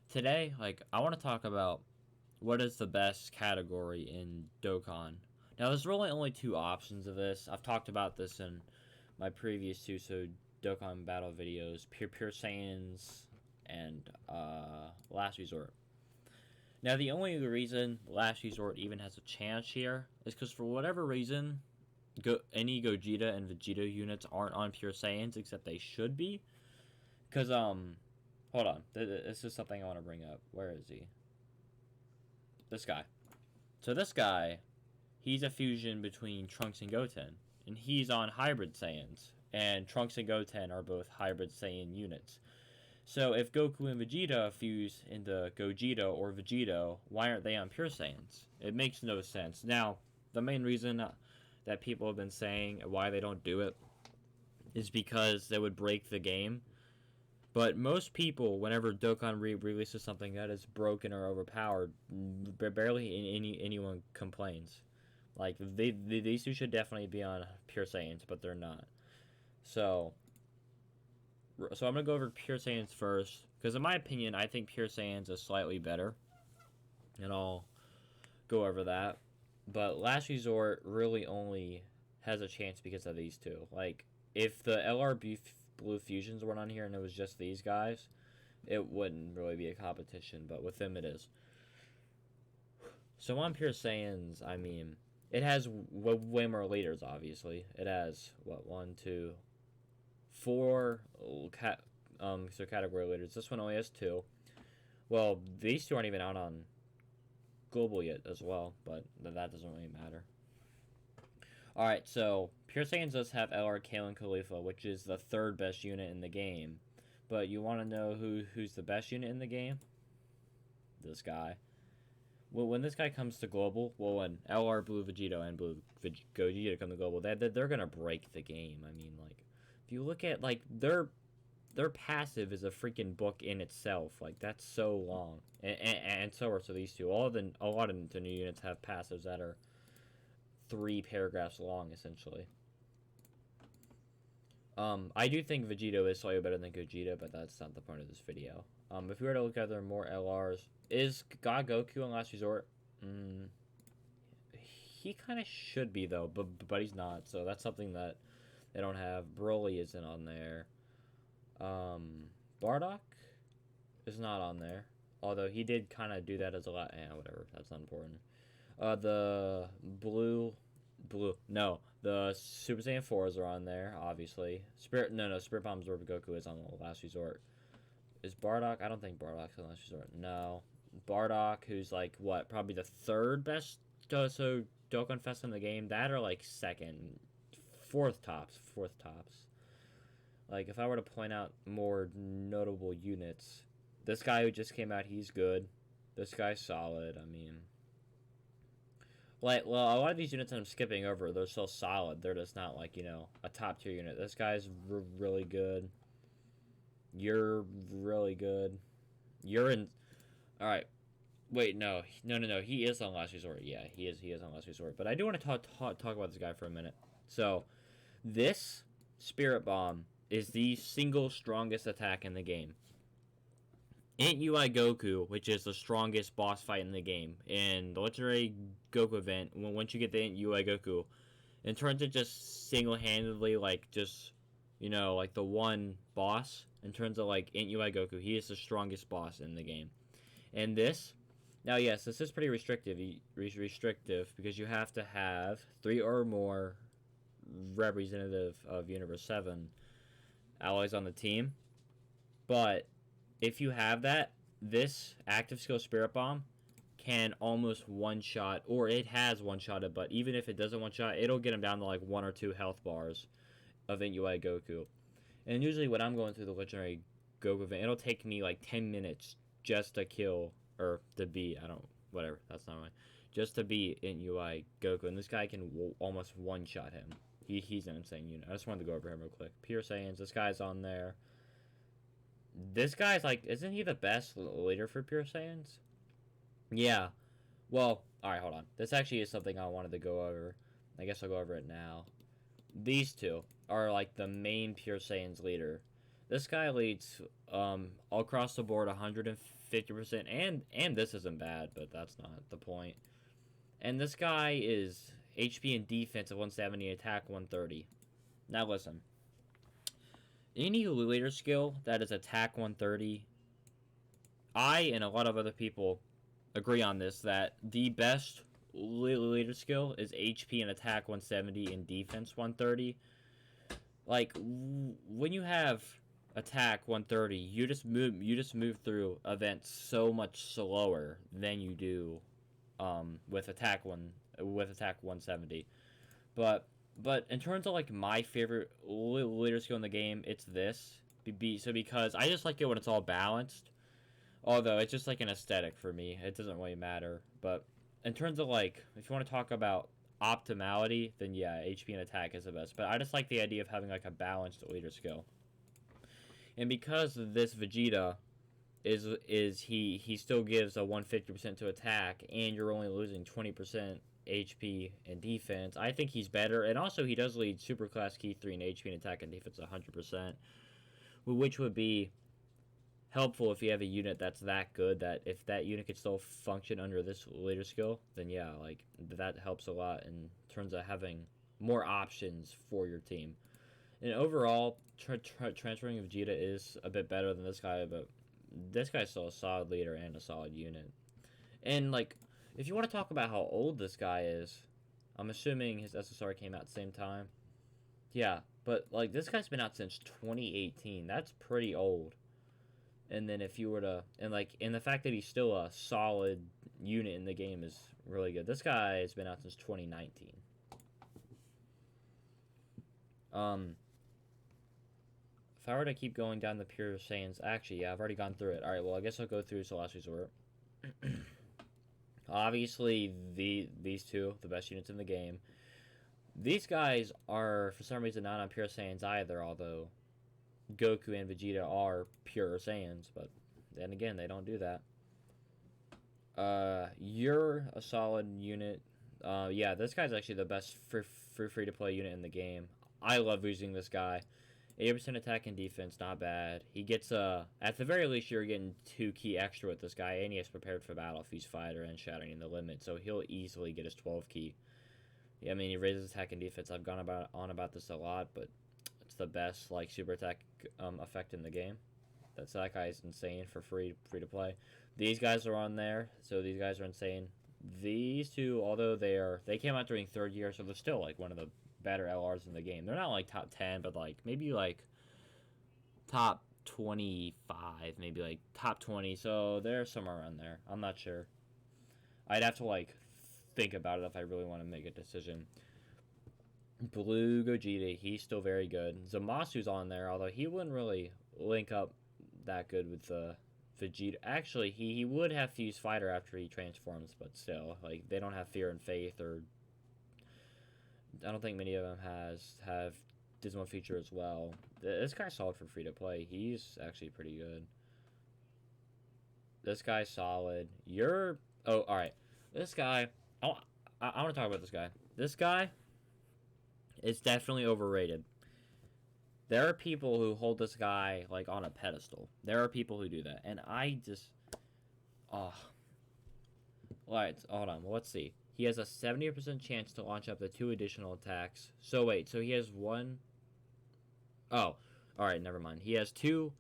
today, like, I want to talk about what is the best category in Dokkan. Now, there's really only two options of this. I've talked about this in my previous two, so Dokkan battle videos, Pure Saiyans, and Last Resort. Now, the only reason Last Resort even has a chance here is because for whatever reason, any Gogeta and Vegeta units aren't on Pure Saiyans, except they should be. Because, hold on. This is something I want to bring up. Where is he? This guy. So this guy, he's a fusion between Trunks and Goten. And he's on Hybrid Saiyans. And Trunks and Goten are both Hybrid Saiyan units. So if Goku and Vegeta fuse into Gogeta or Vegeta, why aren't they on Pure Saiyans? It makes no sense. Now, the main reason that people have been saying why they don't do it is because they would break the game. But most people, whenever Dokkan releases something that is broken or overpowered, barely anyone complains. Like, these two should definitely be on Pure Saiyans, but they're not. So I'm going to go over Pure Saiyans first, because in my opinion, I think Pure Saiyans is slightly better. And I'll go over that. But Last Resort really only has a chance because of these two. Like, if the LRB Blue Fusions weren't on here and it was just these guys, it wouldn't really be a competition, but with them it is. So on Pure Saiyans, I mean, it has way more leaders, obviously. It has, what, 1, 2, 4 so category leaders. This one only has 2. Well, these two aren't even out on global yet as well, but that doesn't really matter. Alright, so Pure Saiyans does have LR Kalen Khalifa, which is the third best unit in the game. But you want to know who's the best unit in the game? This guy. Well, when this guy comes to global, well, when LR Blue Vegeta and Blue Gogeta come to global, they're going to break the game. I mean, like, if you look at, like, their passive is a freaking book in itself. Like, that's so long. And so are these two. A lot of the new units have passives that are 3 paragraphs long, essentially. I do think Vegeta is slightly better than Gogeta, but that's not the point of this video. If we were to look at their more LRs, is God Goku in Last Resort? He kind of should be, though, but he's not, so that's something that they don't have. Broly isn't on there. Bardock is not on there, although he did kind of do that as a lot. Whatever, that's not important. The the Super Saiyan 4s are on there, obviously. Spirit Bombs where Goku is on the Last Resort. Is Bardock? I don't think Bardock's on Last Resort. No. Bardock, who's like, what, probably the third best Dokkan Fest in the game? That or like second. Fourth tops. Like, if I were to point out more notable units, this guy who just came out, he's good. This guy's solid, I mean. Like, well, a lot of these units that I'm skipping over, they're so solid. They're just not, like, you know, a top-tier unit. This guy's really good. You're really good. You're in... Alright. Wait, no. He is on Last Resort. Yeah, he is on Last Resort. But I do want to talk about this guy for a minute. So, this Spirit Bomb is the single strongest attack in the game. Int UI Goku, which is the strongest boss fight in the game, in the Legendary Goku event, once you get the Int UI Goku, in terms of just single-handedly, like, just, you know, like, the one boss, in terms of, like, Int UI Goku, he is the strongest boss in the game. And this, now, yes, this is pretty restrictive, because you have to have 3 or more representative of Universe 7 allies on the team, but if you have that, this active skill Spirit Bomb can almost one-shot, or it has one-shotted, but even if it doesn't one-shot, it'll get him down to like 1 or 2 health bars of Int UI Goku. And usually when I'm going through the Legendary Goku event, it'll take me like 10 minutes just to kill, or to beat, whatever, that's not right, just to beat Int UI Goku, and this guy can almost one-shot him. He's an insane unit. I just wanted to go over him real quick. Pure Saiyans, this guy's on there. This guy's like, isn't he the best leader for Pure Saiyans? Yeah. Well, alright, hold on. This actually is something I wanted to go over. I guess I'll go over it now. These two are like the main Pure Saiyans leader. This guy leads all across the board 50%, and this isn't bad, but that's not the point. And this guy is HP and defense of 170, attack 130. Now listen, any leader skill that is attack 130, I and a lot of other people agree on this, that the best leader skill is HP and attack 170 and defense 130. Like, when you have attack 130, you just move through events so much slower than you do with attack 170. But in terms of like my favorite leader skill in the game, it's this. So because I just like it when it's all balanced. Although it's just like an aesthetic for me, it doesn't really matter. But in terms of like, if you want to talk about optimality, then yeah, HP and attack is the best. But I just like the idea of having like a balanced leader skill. And because this Vegeta is he still gives a 150% to attack, and you're only losing 20% HP and defense, I think he's better. And also he does lead Super Class Key 3 in HP and attack and defense 100%, which would be helpful if you have a unit that's that good, that if that unit could still function under this leader skill, then yeah, like that helps a lot in terms of having more options for your team. And overall, transferring Vegeta is a bit better than this guy, but this guy's still a solid leader and a solid unit. And like, if you want to talk about how old this guy is, I'm assuming his SSR came out at the same time. Yeah, but like this guy's been out since 2018. That's pretty old. And then if you were to, and the fact that he's still a solid unit in the game is really good. This guy has been out since 2019. If I were to keep going down the pure Saiyans, actually, yeah, I've already gone through it. Alright, well, I guess I'll go through to Last Resort. Obviously, these two, the best units in the game. These guys are, for some reason, not on pure Saiyans either, although Goku and Vegeta are pure Saiyans, but then again, they don't do that. You're a solid unit. Yeah, this guy's actually the best free-to-play unit in the game. I love using this guy. 80% attack and defense, not bad. He gets, at the very least, you're getting 2 key extra with this guy, and he has prepared for battle if he's fighter and shattering the limit, so he'll easily get his 12 key. Yeah, I mean, he raises attack and defense. I've gone on about this a lot, but it's the best, like, super attack effect in the game. That guy's insane for free to play. These guys are on there, so these guys are insane. These two, although they came out during 3rd year, so they're still, like, one of the better LRs in the game. They're not like top 10, but like maybe like top 25, maybe like top 20, so they're somewhere around there. I'm not sure. I'd have to like think about it if I really want to make a decision. Blue Gogeta, he's still very good. Zamasu's on there, although he wouldn't really link up that good with the Vegeta. Actually, he would have Fuse Fighter after he transforms, but still, like, they don't have Fear and Faith, or I don't think many of them have Dismal Feature as well. This guy's solid for free to play. He's actually pretty good. This guy's solid. Alright. This guy, I want to talk about this guy. This guy is definitely overrated. There are people who hold this guy, like, on a pedestal. There are people who do that. And I just, Alright, hold on. Let's see. He has a 70% chance to launch up to 2 additional attacks. So wait, so he has 1... Oh, alright, never mind. He has 2...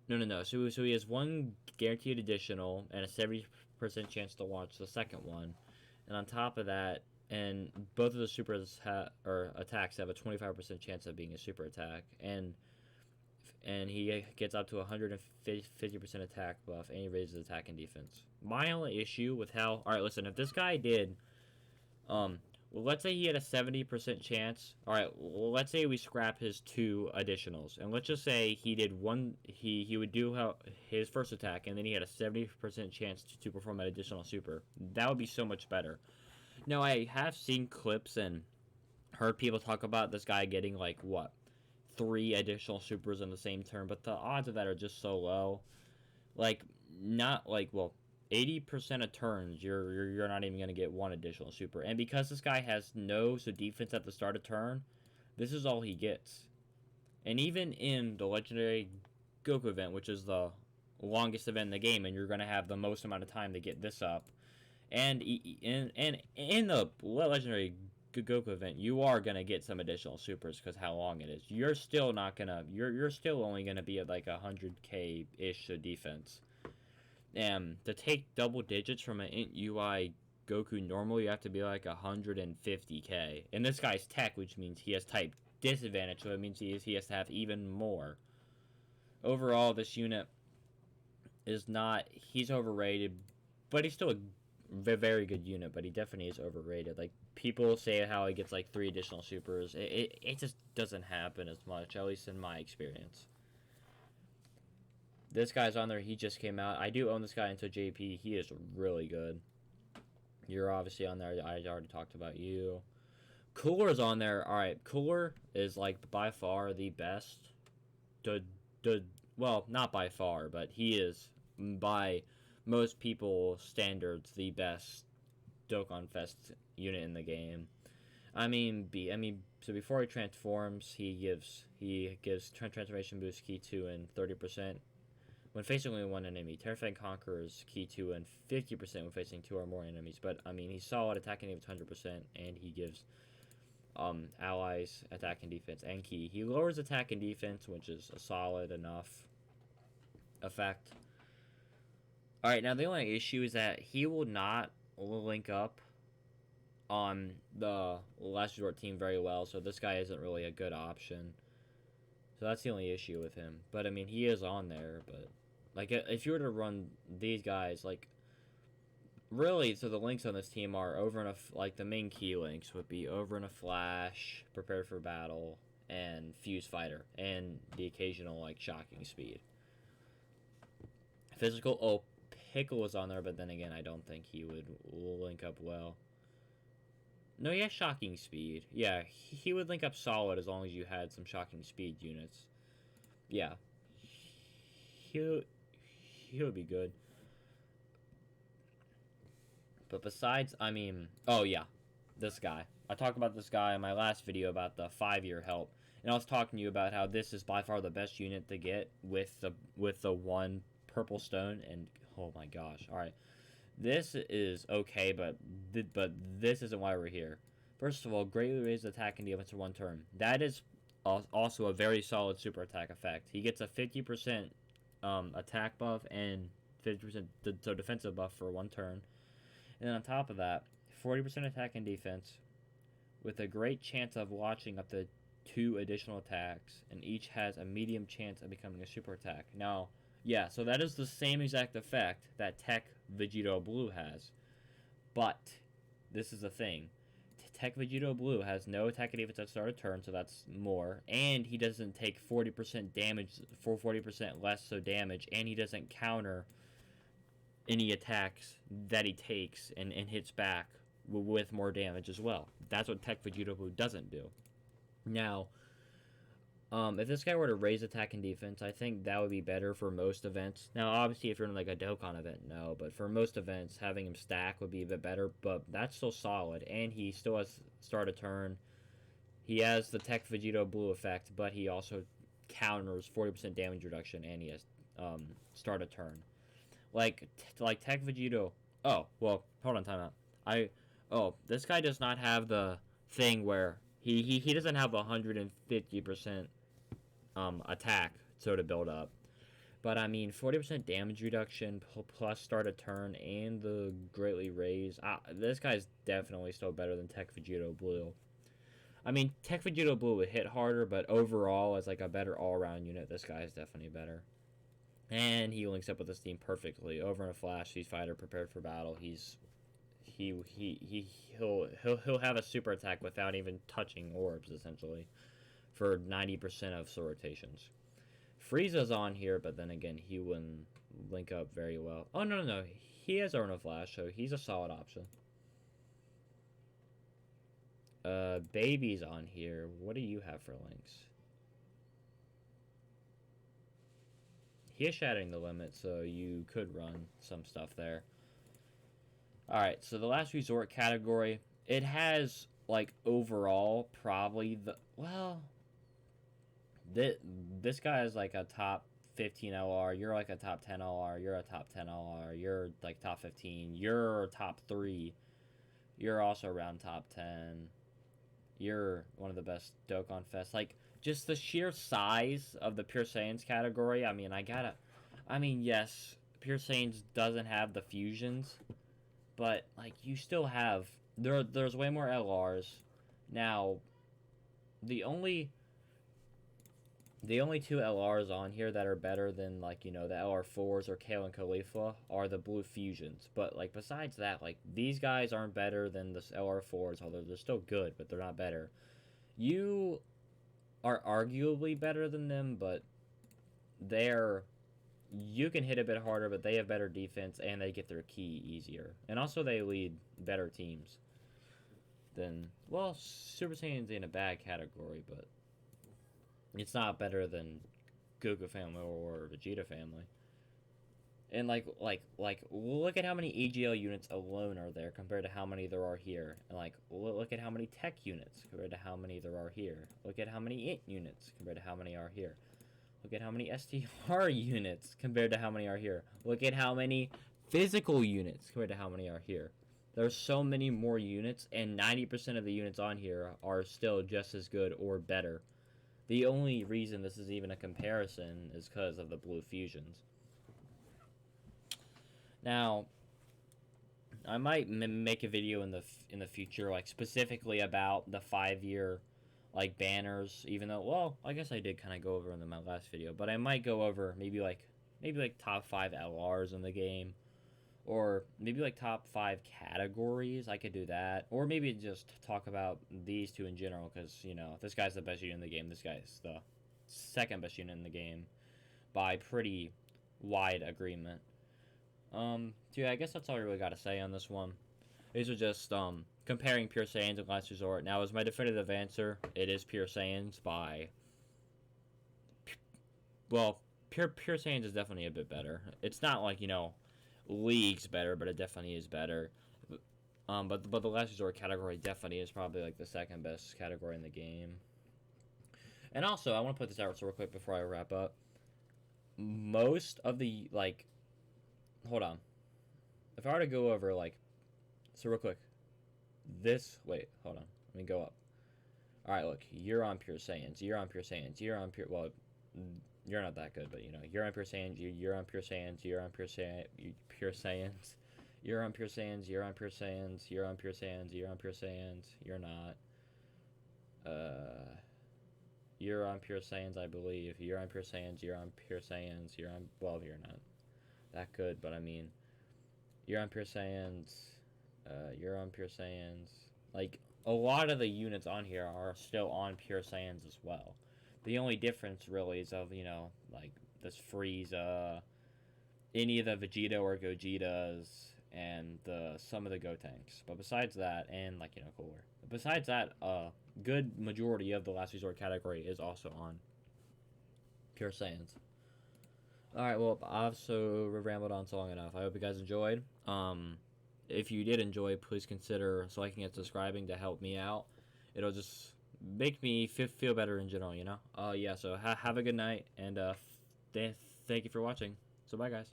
No. So he has 1 guaranteed additional and a 70% chance to launch the second one. And on top of that, and both of the supers attacks have a 25% chance of being a super attack. And he gets up to 150% attack buff, and he raises attack and defense. My only issue with how... Alright, listen, if this guy did... well, let's say he had a 70% chance. Alright, well, let's say we scrap his 2 additionals. And let's just say he did one... He would do his first attack, and then he had a 70% chance to perform an additional super. That would be so much better. Now, I have seen clips and heard people talk about this guy getting, like, what? 3 additional supers in the same turn, but the odds of that are just so low. Like, not like, well, 80% of turns, you're not even going to get 1 additional super. And because this guy has no defense at the start of turn, this is all he gets. And even in the Legendary Goku event, which is the longest event in the game, and you're going to have the most amount of time to get this up. And in the legendary Goku event, you are gonna get some additional supers because how long it is. You're still not gonna. You're still only gonna be at like 100k ish of defense. And to take double digits from an int UI Goku normal, you have to be like 150k. And this guy's tech, which means he has type disadvantage, so it means he has to have even more. Overall, this unit is not. He's overrated, but he's still a very good unit, but he definitely is overrated. Like, people say how he gets like 3 additional supers. It just doesn't happen as much, at least in my experience. This guy's on there. He just came out. I do own this guy into JP. He is really good. You're obviously on there. I already talked about you. Cooler's on there. Alright, Cooler is like by far the best. Well, not by far, but he is by most people's standards the best Dokkan Fest unit in the game. So before he transforms, he gives transformation boost key 2 and 30% when facing only one enemy. Terrifying Conqueror's key 2 and 50% when facing 2 or more enemies. But he's solid attacking defense 100%, and he gives allies attack and defense and key. He lowers attack and defense, which is a solid enough effect. Alright, now the only issue is that he will not link up on the Last Resort team very well, so this guy isn't really a good option. So that's the only issue with him. But, he is on there, but, like, if you were to run these guys, like, really, so the links on this team are the main key links would be Over in a Flash, Prepare for Battle, and Fuse Fighter, and the occasional, like, Shocking Speed. Physical, Pickle was on there, but then again, I don't think he would link up well. No, he has Shocking Speed. Yeah, he would link up solid as long as you had some Shocking Speed units. Yeah. He would be good. But besides, oh yeah, this guy. I talked about this guy in my last video about the 5-year help. And I was talking to you about how this is by far the best unit to get with the 1 purple stone, and oh my gosh. Alright. This is okay, but this isn't why we're here. First of all, greatly raise attack and defense for 1 turn. That is also a very solid super attack effect. He gets a 50% attack buff and 50% defensive buff for 1 turn. And then on top of that, 40% attack and defense with a great chance of launching up to 2 additional attacks, and each has a medium chance of becoming a super attack. Now, yeah, so that is the same exact effect that Tech Vegito Blue has. But, this is the thing. Tech Vegito Blue has no attack and defense at start of turn, so that's more. And he doesn't take 40% damage for 40% less so damage, and he doesn't counter any attacks that he takes and hits back with more damage as well. That's what Tech Vegito Blue doesn't do. Now, if this guy were to raise attack and defense, I think that would be better for most events. Now, obviously, if you're in like a Dokkan event, no. But for most events, having him stack would be a bit better. But that's still solid. And he still has start a turn. He has the Tech Vegito Blue effect, but he also counters 40% damage reduction, and he has start a turn. Like Tech Vegito... Oh, well, hold on, time out. This guy does not have the thing where... He doesn't have 150% attack, so to build up. But, 40% damage reduction plus start a turn and the greatly raise. This guy's definitely still better than Tech Vegito Blue. Tech Vegito Blue would hit harder, but overall, as like a better all-around unit, this guy is definitely better. And he links up with this team perfectly. Over in a Flash, he's fighter, prepared for battle. He'll have a super attack without even touching orbs, essentially, for 90% of rotations. Frieza's on here, but then again, he wouldn't link up very well. Oh, no. He has Arno Flash, so he's a solid option. Baby's on here. What do you have for links? He is Shattering the Limit, so you could run some stuff there. Alright, so the Last Resort category, it has, like, overall, probably the... Well... This guy is, like, a top 15 LR, you're like a top 10 LR, you're a top 10 LR, you're like top 15, you're top 3, you're also around top 10, you're one of the best Dokkan Fest. Like, just the sheer size of the Pure Saiyans category, I mean, yes, Pure Saiyans doesn't have the fusions, but, like, you still have, there's way more LRs. Now, the only two LRs on here that are better than, like, you know, the LR4s or Kale and Khalifa are the blue fusions. But, like, besides that, like, these guys aren't better than the LR4s, although they're still good, but they're not better. You are arguably better than them, but you can hit a bit harder, but they have better defense, and they get their key easier. And also, they lead better teams than, well, Super Saiyan's in a bad category, but it's not better than Goku family or Vegeta family. And look at how many AGL units alone are there compared to how many there are here. And like, look at how many tech units compared to how many there are here. Look at how many int units compared to how many are here. Look at how many STR units compared to how many are here. Look at how many physical units compared to how many are here. There's so many more units, and 90% of the units on here are still just as good or better. The only reason this is even a comparison is because of the blue fusions. Now, I might make a video in the future, like, specifically about the 5-year, like, banners, even though, well, I guess I did kind of go over them in my last video, but I might go over maybe like top 5 LRs in the game, or maybe like top 5 categories. I could do that, or maybe just talk about these two in general, because, you know, this guy's the best unit in the game, this guy's the second best unit in the game by pretty wide agreement. So yeah, I guess that's all I really got to say on this one. These are just comparing Pure Saiyans and Last Resort. Now, as my definitive answer, it is Pure Saiyans by, well, Pure Saiyans is definitely a bit better. It's not like, you know, leagues better, but it definitely is better. But the Last Resort category definitely is probably like the second best category in the game. And also, I want to put this out so real quick before I wrap up. Most of the, like, hold on. If I were to go over, like, so real quick, wait, hold on, let me go up. Alright, look, you're on Pure Saiyans, you're on Pure Saiyans, you're on Pure, well, you're not that good, but, you know, you're on Pure Saiyans, you're on Pure Saiyans, you're on Pure Saiyans, Pure Saiyans, you're on Pure Saiyans, you're on Pure Saiyans, you're on Pure Saiyans, you're on Pure Saiyans, you're not, you're on Pure Saiyans, I believe, you're on Pure Saiyans, you're on Pure Saiyans, you're on, well, you're not that good, but I mean, you're on Pure Saiyans, you're on Pure Saiyans. Like, a lot of the units on here are still on Pure Saiyans as well. The only difference really is of, you know, like this Frieza, any of the Vegeta or Gogetas, and some of the Gotenks. But besides that, and like, you know, cooler. Besides that, good majority of the Last Resort category is also on Pure Saiyans. Alright, well, I've so rambled on so long enough. I hope you guys enjoyed. If you did enjoy, please consider liking and subscribing to help me out. It'll just make me feel better in general, you know? Yeah, so have a good night, and thank you for watching. So bye, guys.